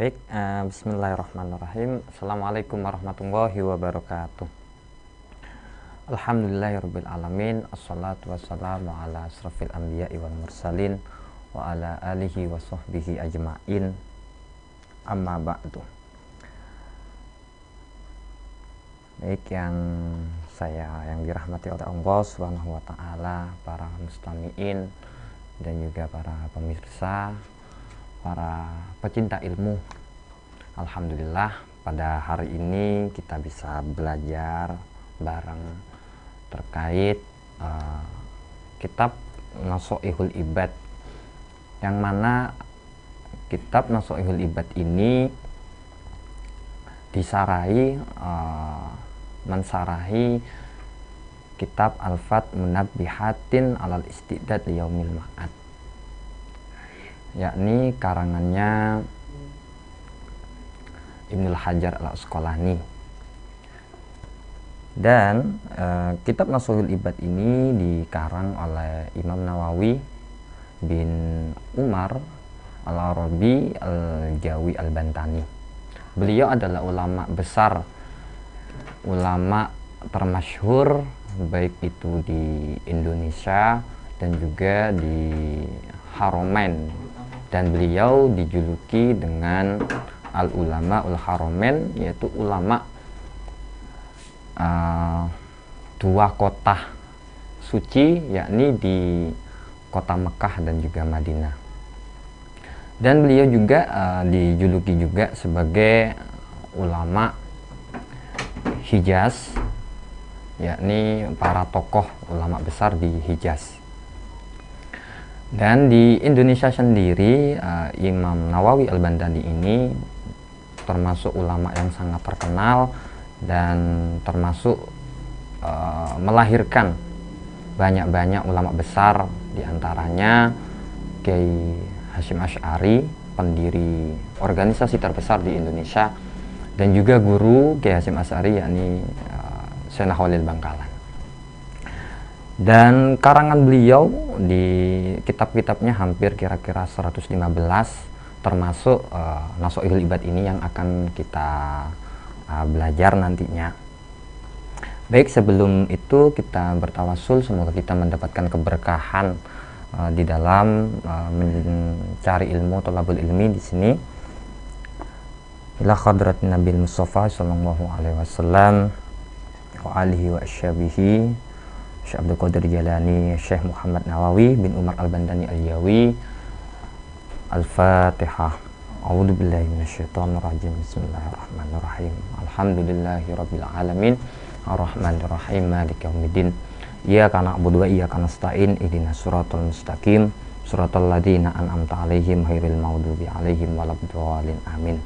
Baik, bismillahirrahmanirrahim. Assalamualaikum warahmatullahi wabarakatuh. Alhamdulillahirabbil alamin. Assalatu wassalamu ala asrofil anbiya'i wal mursalin wa ala alihi wa sahbihi ajma'in. Amma ba'du. Baik, yang dirahmati oleh Allah Subhanahu wa taala, para mustami'in dan juga para pemirsa, para pecinta ilmu. Alhamdulillah, pada hari ini kita bisa belajar bareng terkait kitab Nasha'ihul Ibad, yang mana kitab Nasha'ihul Ibad ini mensarahi kitab Al-Fat Munabbihatin alal Istidad Liyaumil Ma'ad, yakni karangannya Ibnul Hajar Al-Asqalani. Dan kitab Nasha'ihul Ibad ini dikarang oleh Imam Nawawi bin Umar Al-Arabi Al-Jawi Al-Bantani. Beliau adalah ulama besar, ulama termasyhur baik itu di Indonesia dan juga di Haromain, dan beliau dijuluki dengan al-ulama ul-haromain, yaitu ulama dua kota suci, yakni di kota Mekah dan juga Madinah. Dan beliau juga dijuluki juga sebagai ulama Hijaz, yakni para tokoh ulama besar di Hijaz. Dan di Indonesia sendiri, Imam Nawawi Al-Bantani ini termasuk ulama yang sangat terkenal dan termasuk melahirkan banyak-banyak ulama besar, diantaranya Kiai Hasyim Asy'ari, pendiri organisasi terbesar di Indonesia, dan juga guru Kiai Hasyim Asy'ari, yakni Syekh Khalil Bangkalan. Dan karangan beliau di kitab-kitabnya hampir kira-kira 115, termasuk Nasha'ihul Ibad ini yang akan kita belajar nantinya. Baik, sebelum itu kita bertawasul, semoga kita mendapatkan keberkahan di dalam mencari ilmu, thalabul ilmi di sini. Ila hadratin Nabil Mustafa sallallahu alaihi wasallam wa alihi wa ashabihi, Syekh Abdul Qadir Jalani, Syekh Muhammad Nawawi bin Umar Al-Bantani Al-Jawi. Al-Fatihah. A'udzu billahi minasyaitonir rajim. Bismillahirrahmanirrahim. Alhamdulillahirabbil alamin. Arrahmanir rahim. Maliki yaumiddin. Iyyaka na'budu wa iyyaka nasta'in. Ihdinas siratal mustaqim. Siratal ladzina an'amta 'alaihim ghairil maghdubi 'alaihim waladdallin. Amin.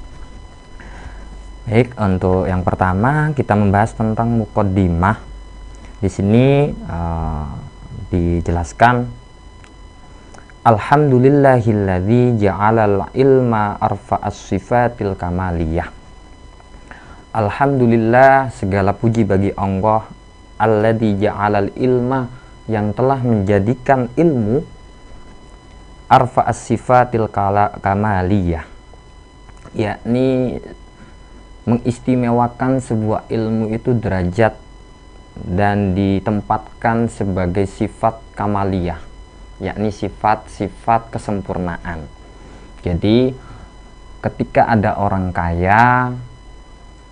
Baik, untuk yang pertama kita membahas tentang muqaddimah. Di sini dijelaskan, alhamdulillahilladzi ja'alal ilma arfa'as sifatil kamaliyah. Alhamdulillah, segala puji bagi Allah, alladzi ja'alal ilma, yang telah menjadikan ilmu, arfa'as sifatil kamaliyah, yakni mengistimewakan sebuah ilmu itu derajat dan ditempatkan sebagai sifat kamaliyah, yakni sifat-sifat kesempurnaan. Jadi ketika ada orang kaya,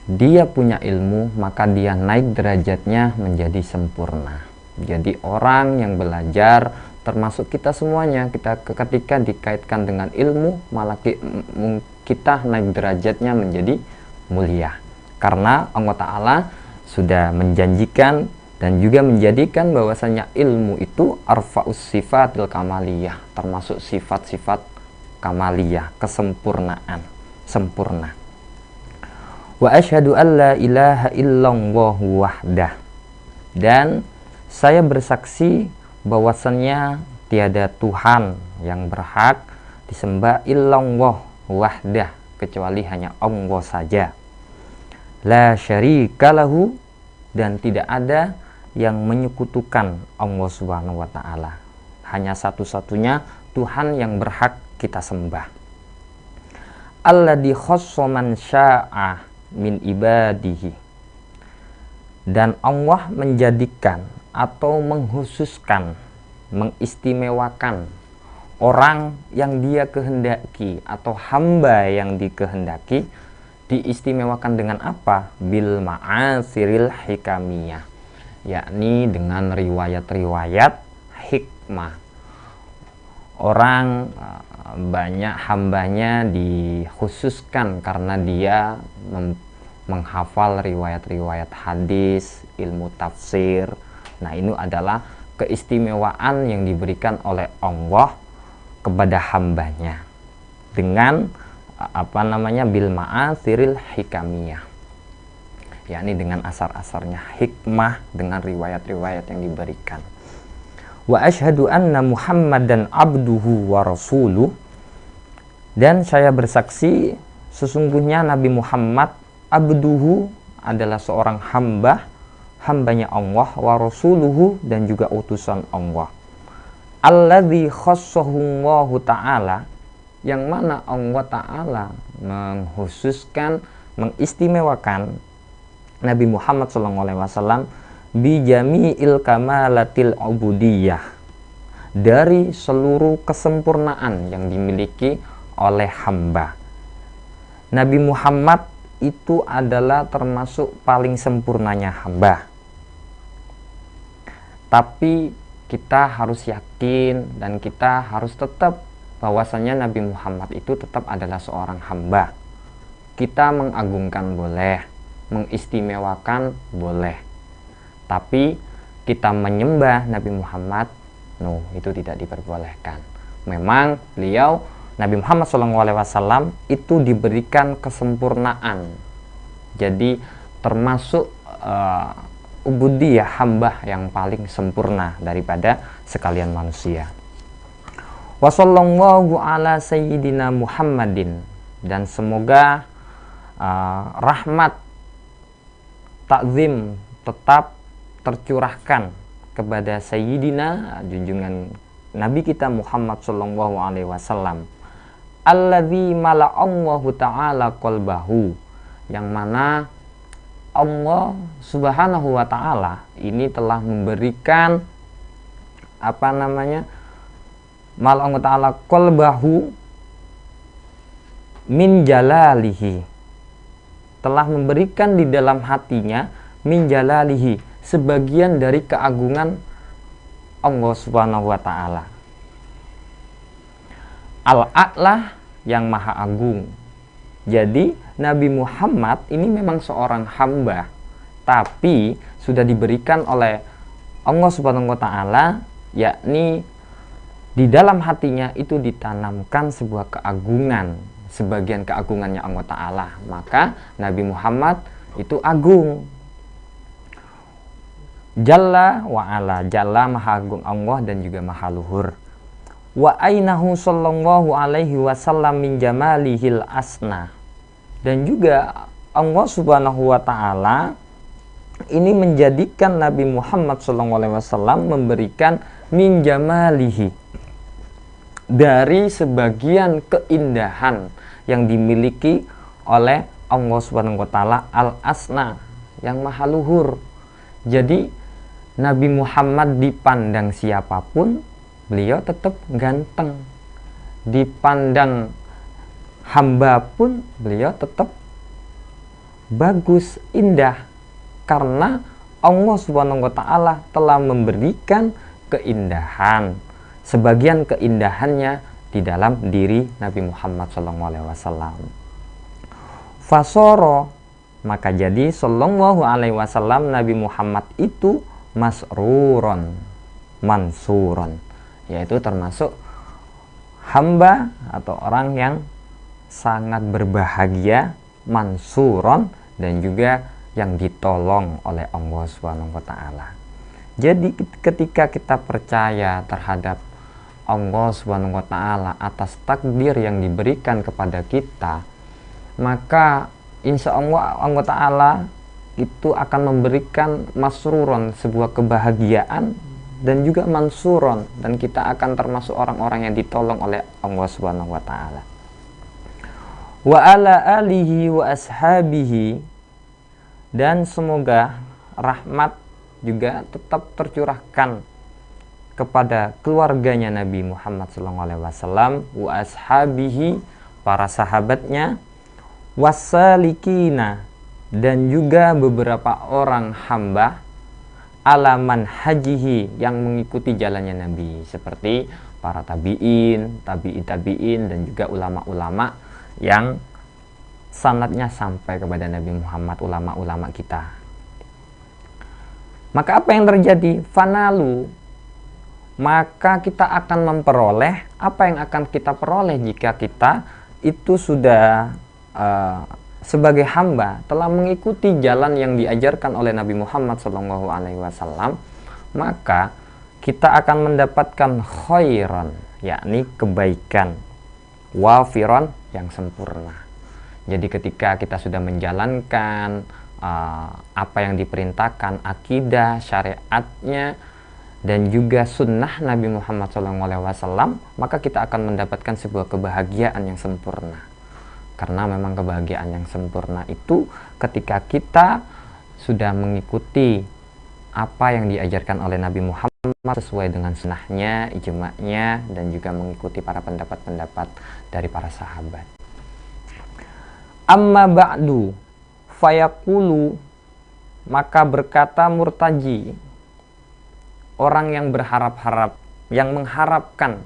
dia punya ilmu, maka dia naik derajatnya menjadi sempurna. Jadi orang yang belajar, termasuk kita semuanya, ketika dikaitkan dengan ilmu, malah kita naik derajatnya menjadi mulia, karena Allah Ta'ala sudah menjanjikan dan juga menjadikan bahwasanya ilmu itu arfa'us sifatil kamaliyah, termasuk sifat-sifat kamaliyah, kesempurnaan, sempurna. Wa asyhadu an la ilaha illallah wahdah, dan saya bersaksi bahwasannya tiada Tuhan yang berhak disembah illallah wahdah, kecuali hanya Allah saja. La syarika lahu, dan tidak ada yang menyekutukan Allah Subhanahu wa taala. Hanya satu-satunya Tuhan yang berhak kita sembah. alladzi khassa man syaa'a min ibadihi. Dan Allah menjadikan atau menghususkan, mengistimewakan orang yang dia kehendaki atau hamba yang dikehendaki. Diistimewakan dengan apa? Bil ma'asiril hikamiyah, yakni dengan riwayat-riwayat hikmah. Orang banyak hambanya dikhususkan karena dia menghafal riwayat-riwayat hadis, ilmu tafsir. Nah, ini adalah keistimewaan yang diberikan oleh Allah kepada hambanya dengan bil ma'asiril hikamiyah, yakni dengan asar-asarnya hikmah, dengan riwayat-riwayat yang diberikan. Wa asyhadu anna Muhammadan abduhu wa rasuluh, dan saya bersaksi sesungguhnya Nabi Muhammad abduhu adalah seorang hambanya Allah, wa rasuluhu dan juga utusan Allah. Alladzi khassahullahu ta'ala, yang mana Allah Ta'ala menghususkan, mengistimewakan Nabi Muhammad SAW bi jami'il kamalatil ubudiyah, dari seluruh kesempurnaan yang dimiliki oleh hamba. Nabi Muhammad itu adalah termasuk paling sempurnanya hamba. Tapi kita harus yakin dan kita harus tetap bahwasanya Nabi Muhammad itu tetap adalah seorang hamba. Kita mengagungkan boleh, mengistimewakan boleh, tapi kita menyembah Nabi Muhammad, itu tidak diperbolehkan. Memang beliau Nabi Muhammad SAW itu diberikan kesempurnaan, jadi termasuk ubudiyah, hamba yang paling sempurna daripada sekalian manusia. Wa sallallahu ala sayyidina Muhammadin, dan semoga rahmat takzim tetap tercurahkan kepada sayyidina, junjungan Nabi kita Muhammad sallallahu alaihi wasallam, alladzi mala'allahu ta'ala qalbahu, yang mana Allah subhanahu wa ta'ala ini telah memberikan mala'allahu ta'ala qalbahu min jalalihi, telah memberikan di dalam hatinya min jalalihi, sebagian dari keagungan Allah subhanahu wa ta'ala. Al-a'lah, yang maha agung. Jadi Nabi Muhammad ini memang seorang hamba, tapi sudah diberikan oleh Allah subhanahu wa ta'ala, yakni di dalam hatinya itu ditanamkan sebuah keagungan, sebagian keagungannya Allah Ta'ala. Maka Nabi Muhammad itu agung. Jalla wa ala, Jalla maha agung Allah dan juga maha luhur. Wa ainahu sallallahu alaihi wasallam min jamalihil asna, dan juga Allah subhanahu wa ta'ala ini menjadikan Nabi Muhammad sallallahu alaihi wasallam memberikan min jamalihi, dari sebagian keindahan yang dimiliki oleh Allah Subhanahu wa taala, al-asna, yang maha luhur. Jadi Nabi Muhammad dipandang siapapun beliau tetap ganteng, dipandang hamba pun beliau tetap bagus, indah, karena Allah Subhanahu wa taala telah memberikan keindahan, sebagian keindahannya di dalam diri Nabi Muhammad SAW. Fasoro, maka jadi sallallahu alaihi wasallam Nabi Muhammad itu masruron, mansuron, yaitu termasuk hamba atau orang yang sangat berbahagia, mansuron, dan juga yang ditolong oleh Allah Subhanahu wa taala. Jadi ketika kita percaya terhadap Allah Subhanahu wa taala atas takdir yang diberikan kepada kita, maka insya Allah Allah taala itu akan memberikan masruron, sebuah kebahagiaan, dan juga mansuron, dan kita akan termasuk orang-orang yang ditolong oleh Allah Subhanahu wa taala. wa ala alihi wa ashabihi, dan semoga rahmat juga tetap tercurahkan kepada keluarganya Nabi Muhammad SAW, wa ashabihi, para sahabatnya, wasalikina, dan juga beberapa orang hamba, alaman hajihi, yang mengikuti jalannya Nabi, seperti para tabi'in, tabi'in, dan juga ulama-ulama yang sanadnya sampai kepada Nabi Muhammad, ulama-ulama kita. Maka apa yang terjadi? Fanalu, maka kita akan memperoleh apa yang akan kita peroleh jika kita itu sudah sebagai hamba telah mengikuti jalan yang diajarkan oleh Nabi Muhammad SAW, maka kita akan mendapatkan khairan, yakni kebaikan, wafiron, yang sempurna. Jadi ketika kita sudah menjalankan apa yang diperintahkan, akidah, syariatnya, dan juga sunnah Nabi Muhammad SAW, maka kita akan mendapatkan sebuah kebahagiaan yang sempurna. Karena memang kebahagiaan yang sempurna itu ketika kita sudah mengikuti apa yang diajarkan oleh Nabi Muhammad sesuai dengan sunnahnya, ijma'nya, dan juga mengikuti para pendapat-pendapat dari para sahabat. Amma ba'du fayaqulu, maka berkata murtaji, orang yang berharap-harap, yang mengharapkan.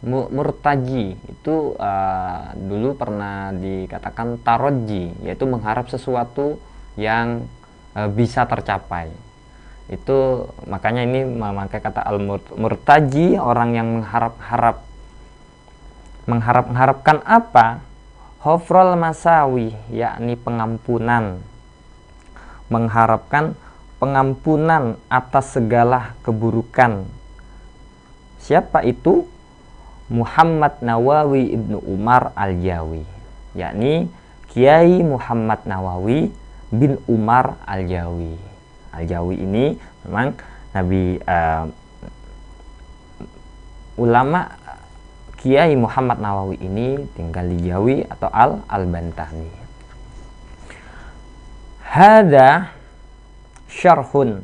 Murtaji itu dulu pernah dikatakan taroji, yaitu mengharap sesuatu yang bisa tercapai. Itu makanya ini memakai kata al-murtaji, orang yang mengharap-harap. Mengharap-harapkan apa? Hofrol masawi, yakni pengampunan. Mengharapkan pengampunan atas segala keburukan. Siapa itu? Muhammad Nawawi Ibnu Umar Al-Jawi, yakni Kiai Muhammad Nawawi bin Umar Al-Jawi. Al-Jawi ini memang ulama Kiai Muhammad Nawawi ini tinggal di Jawi atau Al-Bantani. Hada syarhun,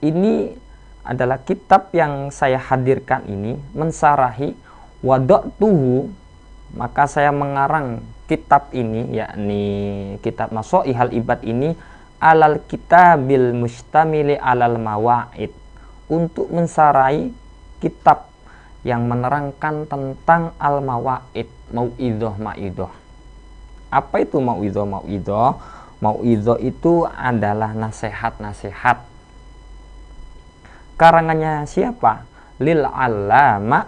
ini adalah kitab yang saya hadirkan ini, mensarahi wada'tuhu, maka saya mengarang kitab ini, yakni kitab Nasoihal Ibad ini, alal kitabil mustamili alal mawa'id, untuk mensarai kitab yang menerangkan tentang al-mawa'id, mau'idhah. Apa itu mau'idhah? Mau'idhah itu adalah nasihat-nasihat. Karangannya siapa? Lil allama,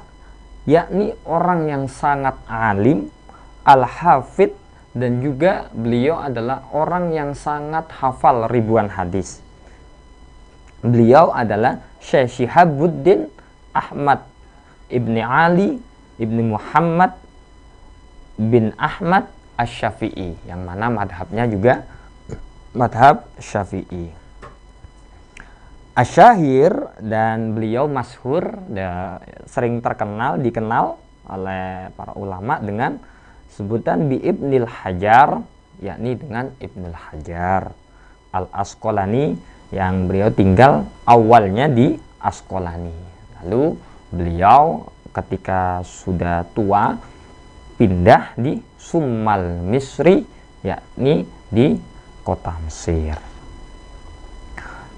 yakni orang yang sangat alim, al-hafid, dan juga beliau adalah orang yang sangat hafal ribuan hadis. Beliau adalah Syekh Syihabuddin Ahmad Ibni Ali Ibni Muhammad bin Ahmad Asy-Syafi'i, yang mana madhabnya juga madhab Syafi'i. Asyahir, dan beliau masyhur, sering dikenal oleh para ulama dengan sebutan bi Ibnul Hajar, yakni dengan Ibnul Hajar Al-Asqalani, yang beliau tinggal awalnya di Asqalani. Lalu beliau ketika sudah tua pindah di Summal Misri, yakni di kota Mesir.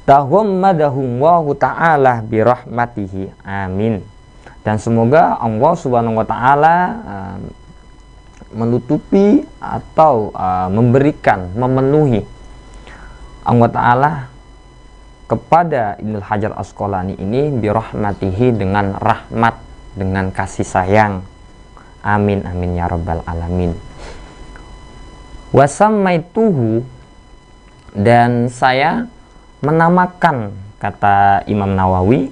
Taghammadahullahu ta'ala birahmatihi, amin. Dan semoga Allah subhanahu wa ta'ala menutupi atau memberikan, memenuhi Allah ta'ala kepada Ibnu Hajar Asqalani ini birahmatihi, dengan rahmat, dengan kasih sayang, amin amin ya rabbal alamin. Wasammaituhu, dan saya menamakan, kata Imam Nawawi,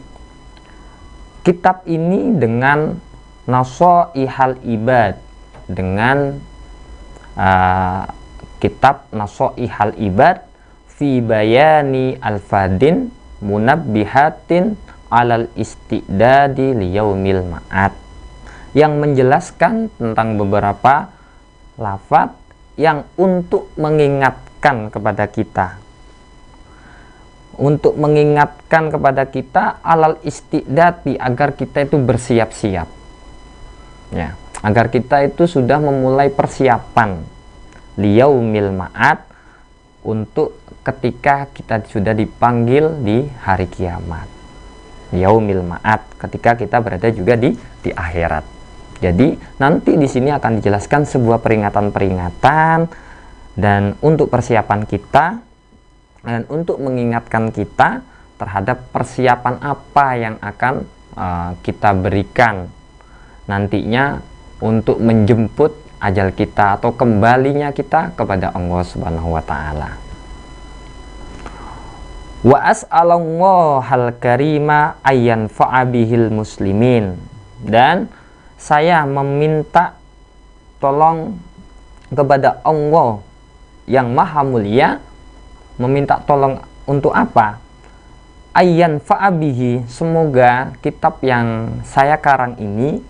kitab ini dengan Nasoihal Ibad, dengan kitab Nasoihal Ibad fi bayani al-fadin munabbihatin alal istidadi liyaumil ma'ad, yang menjelaskan tentang beberapa lafaz yang untuk mengingatkan kepada kita, untuk mengingatkan kepada kita alal istidati, agar kita itu bersiap-siap, ya, agar kita itu sudah memulai persiapan liyaumil ma'ad, untuk ketika kita sudah dipanggil di hari kiamat, yaumil ma'ad, ketika kita berada juga di akhirat. Jadi nanti di sini akan dijelaskan sebuah peringatan-peringatan, dan untuk persiapan kita dan untuk mengingatkan kita terhadap persiapan apa yang akan kita berikan nantinya untuk menjemput ajal kita atau kembalinya kita kepada Allah Subhanahu wa taala. Wa as'alallahal karima ayyan fa'abihil muslimin, dan saya meminta tolong kepada Allah yang maha mulia. Meminta tolong untuk apa? Ayyan fa'abihi, semoga kitab yang saya karang ini,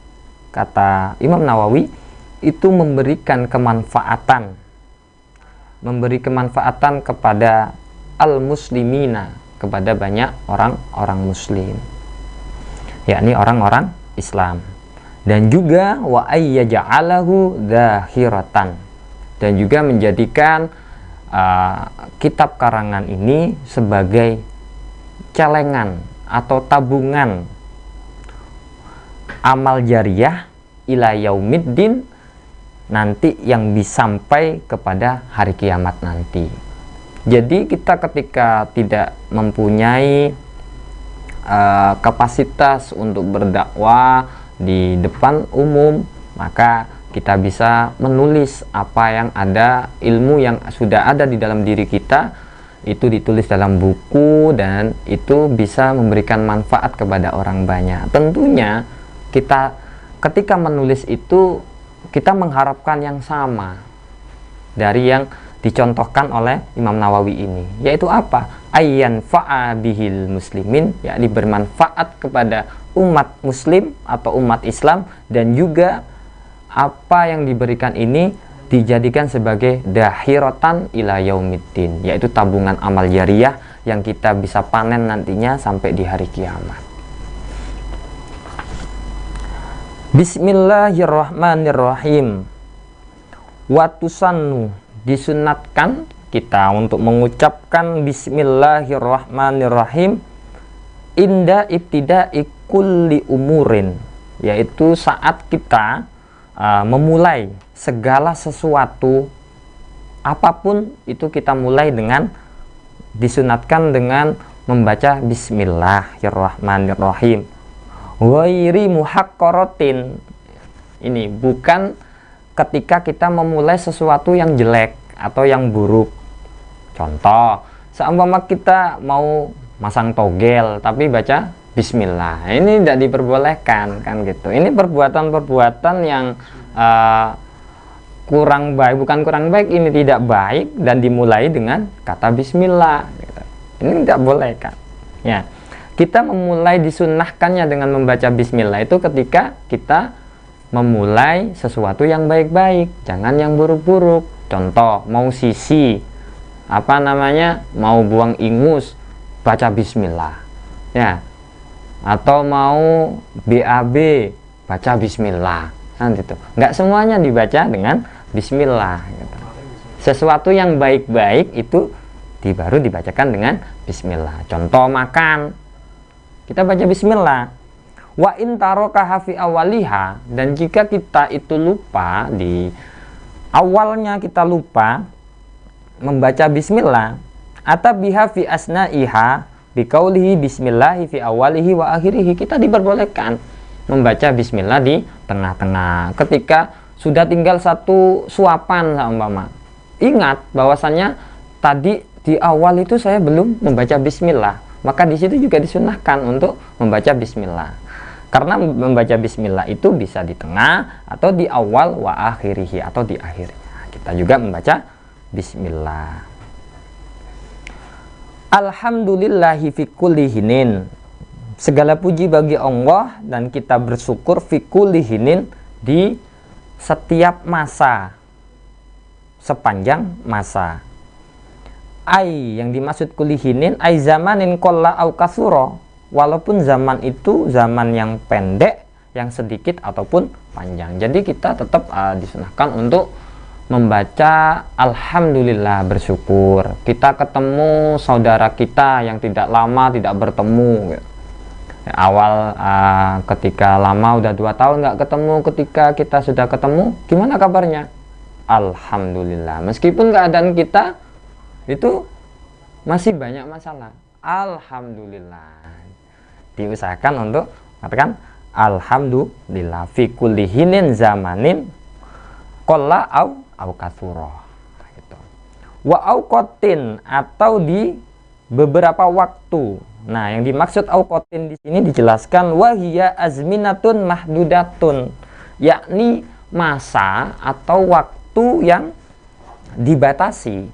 kata Imam Nawawi, itu memberikan kemanfaatan, memberi kemanfaatan kepada al-muslimina, kepada banyak orang-orang muslim, yakni orang-orang Islam. Dan juga wa ayyaja'alahu dzahiratan, dan juga menjadikan kitab karangan ini sebagai celengan atau tabungan amal jariyah ila yaumiddin, nanti yang disampai kepada hari kiamat nanti. Jadi kita ketika tidak mempunyai kapasitas untuk berdakwah di depan umum, maka kita bisa menulis apa yang ada, ilmu yang sudah ada di dalam diri kita, itu ditulis dalam buku, dan itu bisa memberikan manfaat kepada orang banyak. Tentunya kita ketika menulis itu, kita mengharapkan yang sama dari yang dicontohkan oleh Imam Nawawi ini, yaitu apa? Ayyan fa'abihil muslimin, yakni bermanfaat kepada umat muslim atau umat Islam, dan juga apa yang diberikan ini dijadikan sebagai dahiratan ila yaumiddin, yaitu tabungan amal jariyah yang kita bisa panen nantinya sampai di hari kiamat. Bismillahirrahmanirrahim. Watusannu, disunatkan kita untuk mengucapkan bismillahirrahmanirrahim inda ibtida'i kulli umurin, yaitu saat kita memulai segala sesuatu apapun itu, kita mulai dengan, disunatkan dengan membaca bismillahirrahmanirrahim. Ghairi muhaqqaratin, ini bukan ketika kita memulai sesuatu yang jelek atau yang buruk. Contoh, seumpama kita mau masang togel tapi baca bismillah, ini tidak diperbolehkan, kan gitu. Ini perbuatan-perbuatan yang kurang baik, bukan kurang baik, ini tidak baik, dan dimulai dengan kata bismillah gitu. Ini tidak boleh, kan ya. Kita memulai, disunnahkannya dengan membaca bismillah itu ketika kita memulai sesuatu yang baik-baik, jangan yang buruk-buruk. Contoh, mau sisi mau buang ingus, baca bismillah, ya. Atau mau BAB, baca bismillah, kan gitu. Nggak semuanya dibaca dengan bismillah gitu. Sesuatu yang baik-baik itu baru dibacakan dengan bismillah. Contoh, makan, kita baca bismillah. Wa in tarakaha fi awaliha, dan jika kita itu lupa di awalnya, kita lupa membaca bismillah, atabiha fi asna'iha biqaulihi bismillahi fi awalihi wa akhirihi, kita diperbolehkan membaca bismillah di tengah-tengah ketika sudah tinggal satu suapan umpama. Ingat bahwasannya tadi di awal itu saya belum membaca bismillah, maka di situ juga disunahkan untuk membaca bismillah. Karena membaca bismillah itu bisa di tengah atau di awal wa akhirihi, atau di akhirnya kita juga membaca bismillah. Alhamdulillahi fi kulli hinin, segala puji bagi Allah dan kita bersyukur fi kulli hinin, di setiap masa, sepanjang masa. Ai yang dimaksud kulihinin ai zamanin qalla au kasura, walaupun zaman itu zaman yang pendek, yang sedikit ataupun panjang. Jadi kita tetap disunahkan untuk membaca alhamdulillah, bersyukur kita ketemu saudara kita yang tidak lama tidak bertemu gitu. Awal ketika lama udah 2 tahun nggak ketemu, ketika kita sudah ketemu, gimana kabarnya? Alhamdulillah, meskipun keadaan kita itu masih banyak masalah, alhamdulillah. Diusahakan untuk katakan alhamdulillah fi kulli hinin zamanin qalla au katsura gitu. Wa auqatin, atau di beberapa waktu. Nah, yang dimaksud auqatin di sini dijelaskan wahiya azminatun mahdudatun, yakni masa atau waktu yang dibatasi.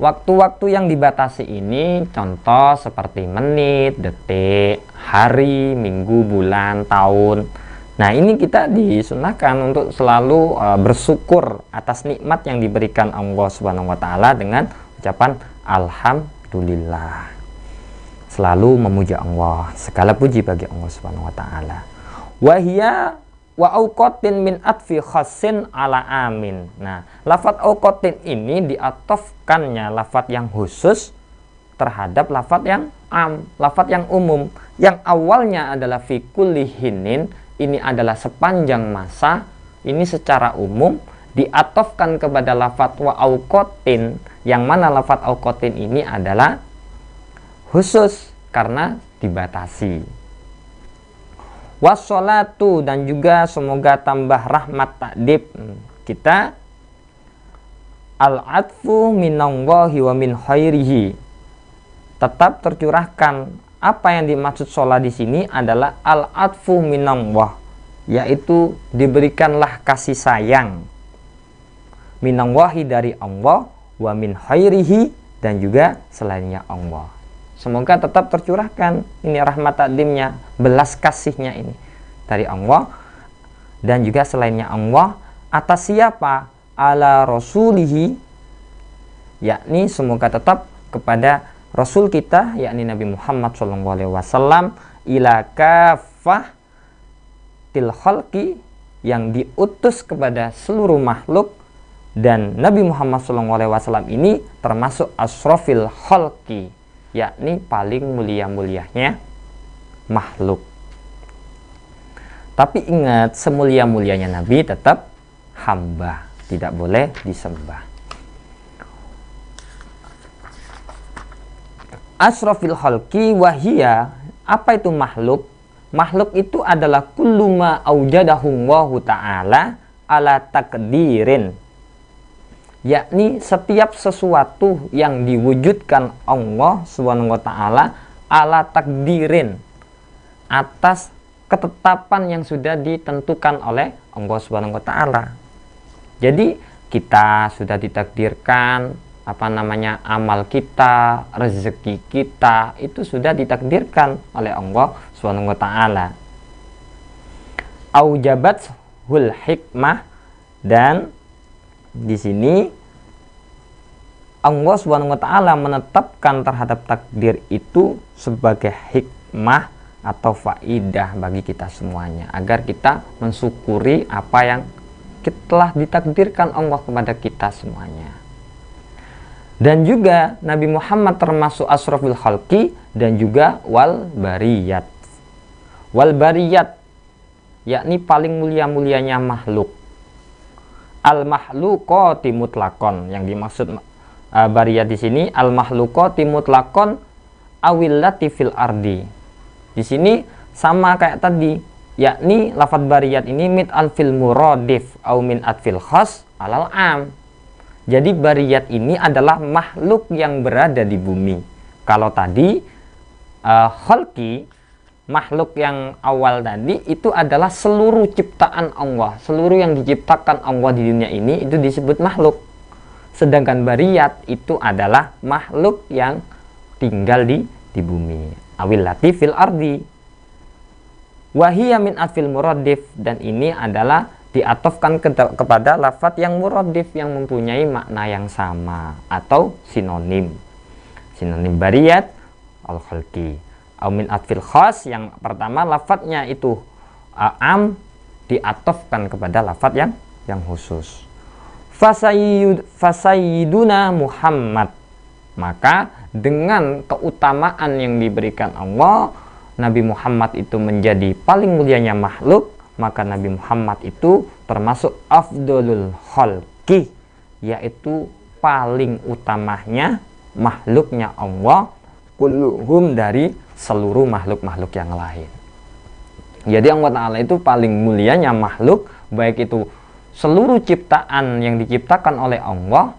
Waktu-waktu yang dibatasi ini contoh seperti menit, detik, hari, minggu, bulan, tahun. Nah, ini kita disunahkan untuk selalu bersyukur atas nikmat yang diberikan Allah Subhanahu wa taala dengan ucapan alhamdulillah. Selalu memuji Allah, segala puji bagi Allah Subhanahu wa taala. Wahia wa auqatin min atfi khassin ala amin. Nah, lafadz auqatin ini diatofkannya lafadz yang khusus terhadap lafadz yang am, lafadz yang umum. Yang awalnya adalah fi kulli hinin, ini adalah sepanjang masa, ini secara umum diatofkan kepada lafadz wa auqatin, yang mana lafadz auqatin ini adalah khusus karena dibatasi. Wassalatu, dan juga semoga tambah rahmat takdib kita, al-atfu minallahi wa min khairihi, tetap tercurahkan. Apa yang dimaksud sholat di sini adalah al-atfu minallah, yaitu diberikanlah kasih sayang minallahi, dari Allah, wa min khairihi, dan juga selainnya Allah. Semoga tetap tercurahkan ini rahmat takdimnya, belas kasihnya ini dari Allah dan juga selainnya Allah atas siapa? Ala rasulihi, yakni semoga tetap kepada Rasul kita, yakni Nabi Muhammad SAW, ila kafah til khalqi, yang diutus kepada seluruh makhluk. Dan Nabi Muhammad SAW ini termasuk asrofil khalqi, yakni paling mulia-mulianya makhluk. Tapi ingat, semulia-mulianya Nabi tetap hamba, tidak boleh disembah. Asrofil khalqi wahia, apa itu makhluk? Makhluk itu adalah kullu ma aujadahullahu ta'ala ala takdirin, yakni setiap sesuatu yang diwujudkan Allah Subhanahu wa taala ala takdirin, atas ketetapan yang sudah ditentukan oleh Allah Subhanahu wa taala. Jadi kita sudah ditakdirkan amal kita, rezeki kita itu sudah ditakdirkan oleh Allah Subhanahu wa taala. Aujabat hul hikmah, dan di sini Allah Subhanahu wa taala menetapkan terhadap takdir itu sebagai hikmah atau faidah bagi kita semuanya, agar kita mensyukuri apa yang telah ditakdirkan Allah kepada kita semuanya. Dan juga Nabi Muhammad termasuk asrofil khalqi dan juga wal bariyat. Wal bariyat, yakni paling mulia-mulianya makhluk. Al makhluqati mutlaqon, yang dimaksud bariyat di sini al makhluqati mutlaqon awillati fil ardi. Di sini sama kayak tadi, yakni lafadz bariyat ini mit al fil muradif au min atfil khas alal am. Jadi bariyat ini adalah makhluk yang berada di bumi. Kalau tadi khalqi, makhluk yang awal tadi itu adalah seluruh ciptaan Allah, seluruh yang diciptakan Allah di dunia ini itu disebut makhluk. Sedangkan bariyat itu adalah makhluk yang tinggal di bumi. Awillati fil ardi. Wahiyya min atfil muradif, dan ini adalah diatofkan kepada lafadz yang muradif yang mempunyai makna yang sama atau sinonim. Sinonim bariyat al-khalqi. Au min atfil khas, yang pertama lafadznya itu am diatofkan kepada lafadz yang khusus. Fasayyiduna Muhammad, maka dengan keutamaan yang diberikan Allah, Nabi Muhammad itu menjadi paling mulianya makhluk, maka Nabi Muhammad itu termasuk afdolul khalqi, yaitu paling utamanya makhluknya Allah, kulluhum, dari seluruh makhluk-makhluk yang lain. Jadi Allah Ta'ala itu paling mulianya makhluk, baik itu seluruh ciptaan yang diciptakan oleh Allah